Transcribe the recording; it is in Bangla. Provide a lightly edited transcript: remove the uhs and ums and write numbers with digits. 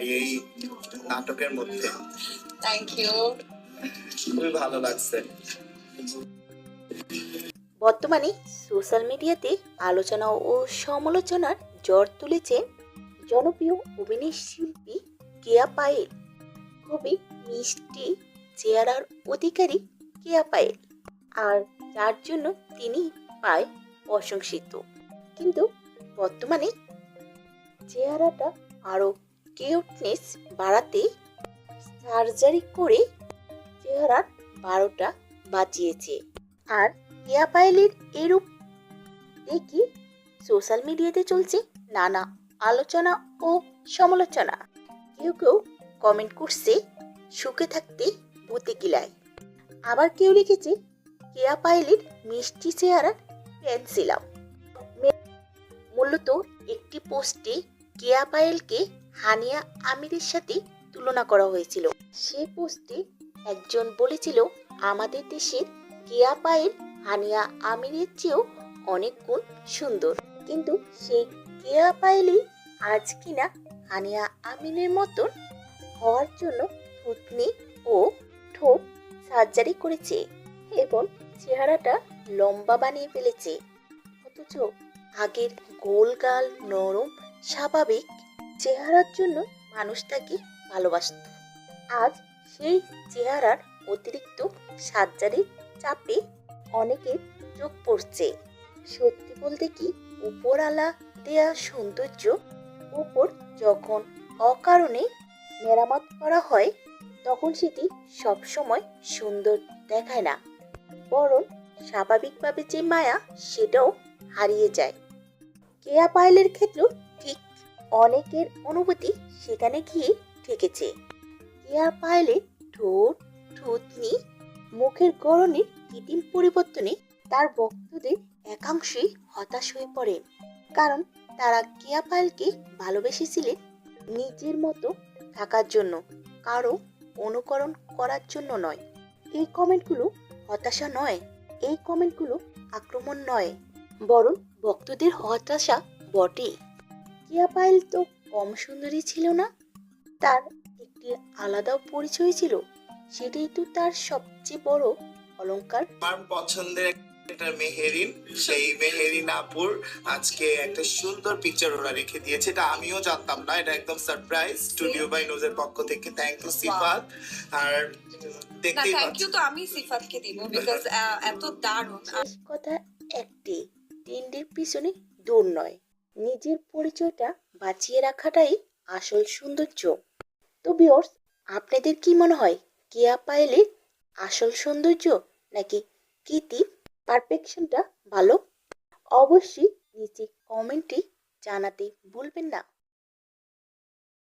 এই নাটকের মধ্যে। Thank you. খুবই ভালো লাগছে। বর্তমানে সোশ্যাল মিডিয়াতে আলোচনা ও সমালোচনার ঝড় তুলেছে জনপ্রিয় অভিনয় শিল্পী কেয়া পায়েল। খুবই মিষ্টি চেহারার অধিকারী কেয়া পায়েল, আর যার জন্য তিনি পায় প্রশংসিত। কিন্তু বর্তমানে চেহারাটা আরও কিউটনেস বাড়াতে সার্জারি করে চেহারার 12টা বাঁচিয়েছে। আর কেয়া পায়েলের এরূপ দেখি সোশ্যাল মিডিয়াতে চলছে নানা আলোচনা ও সমালোচনা। কেউ কেউ কমেন্ট করছে সুখে থাকতে ভূতে কিলায়, আবার কেউ লিখেছে কেয়া পায়েলের মিষ্টি চেহারার ফ্যান ছিলাম। মূলত একটি পোস্টে কেয়া পায়েলকে হানিয়া আমিরের সাথে তুলনা করা হয়েছিল। সেই পোস্টে একজন বলেছিল আমাদের দেশের কেয়া পায়েল হানিয়া আমিরের চেয়েও অনেক গুণ সুন্দর, কিন্তু সেই কেয়া পায়েলই আজ কিনা হানিয়া আমিরের মতন হওয়ার জন্য থুতনি ও ঠোঁট সার্জারি করেছে এবং চেহারাটা লম্বা বানিয়ে ফেলেছে। অথচ আগের গোলগাল নরম স্বাভাবিক চেহারার জন্য মানুষ তাকে ভালোবাসত। আজ সেই চেহারার অতিরিক্ত সার্জারির চাপে অনেকের চোখ পড়ছে। সত্যি বলতে কি, উপরওয়ালা দেয়া সৌন্দর্য উপর যখন অকারণে মেরামত করা হয় তখন সেটি সবসময় সুন্দর দেখায় না, বরং স্বাভাবিকভাবে যে মায়া সেটাও হারিয়ে যায়। কেয়া পায়েলের ক্ষেত্রেও ঠিক অনেকের অনুভূতি সেখানে গিয়ে ঠেকেছে। কেয়া পায়েলের ঠোঁট, থুতনি, মুখের গড়নের কৃত্রিম পরিবর্তনে তার ভক্তদের একাংশই হতাশ হয়ে পড়েন, কারণ তারা কেয়া পায়েলকে ভালোবেসেছিলেন নিজের মতো থাকার জন্য, কারো অনুকরণ করার জন্য নয়। এই কমেন্টগুলো হতাশা নয়, এই কমেন্টগুলো আক্রমণ নয়, বরং ভক্তদের হতাশা বটে। কেয়া পায়েল তো কম সুন্দরী ছিল না, তার একটি আলাদা পরিচয় ছিল, সেটাই তো তার সবচেয়ে বড় অলংকার। আমার পছন্দের একটা মেহেরিন, সেই মেহেরিন আপুর আজকে একটা সুন্দর পিকচার ওরা রেখে দিয়েছে। এটা আমিও জানতাম না, এটা একদম সারপ্রাইজ স্টুডিও বাই নোজের পক্ষ থেকে। থ্যাংক ইউ সিফাত। আর দেখতেই থ্যাংক ইউ তো আমি সিফাতকে দিব, বিকজ এত দারুণ। শেষ কথা একটি, ট্রেন্ডের পিছনে দৌড় নয়, নিজের পরিচয়টা বাঁচিয়ে রাখাটাই আসল সৌন্দর্য। তো ভিউয়ার্স, আপনাদের কি মনে হয়, কেয়া পায়েলের আসল সৌন্দর্য নাকি কৃত্রিম পারফেকশনটা ভালো? অবশ্যই নিচে কমেন্টে জানাতে ভুলবেন না।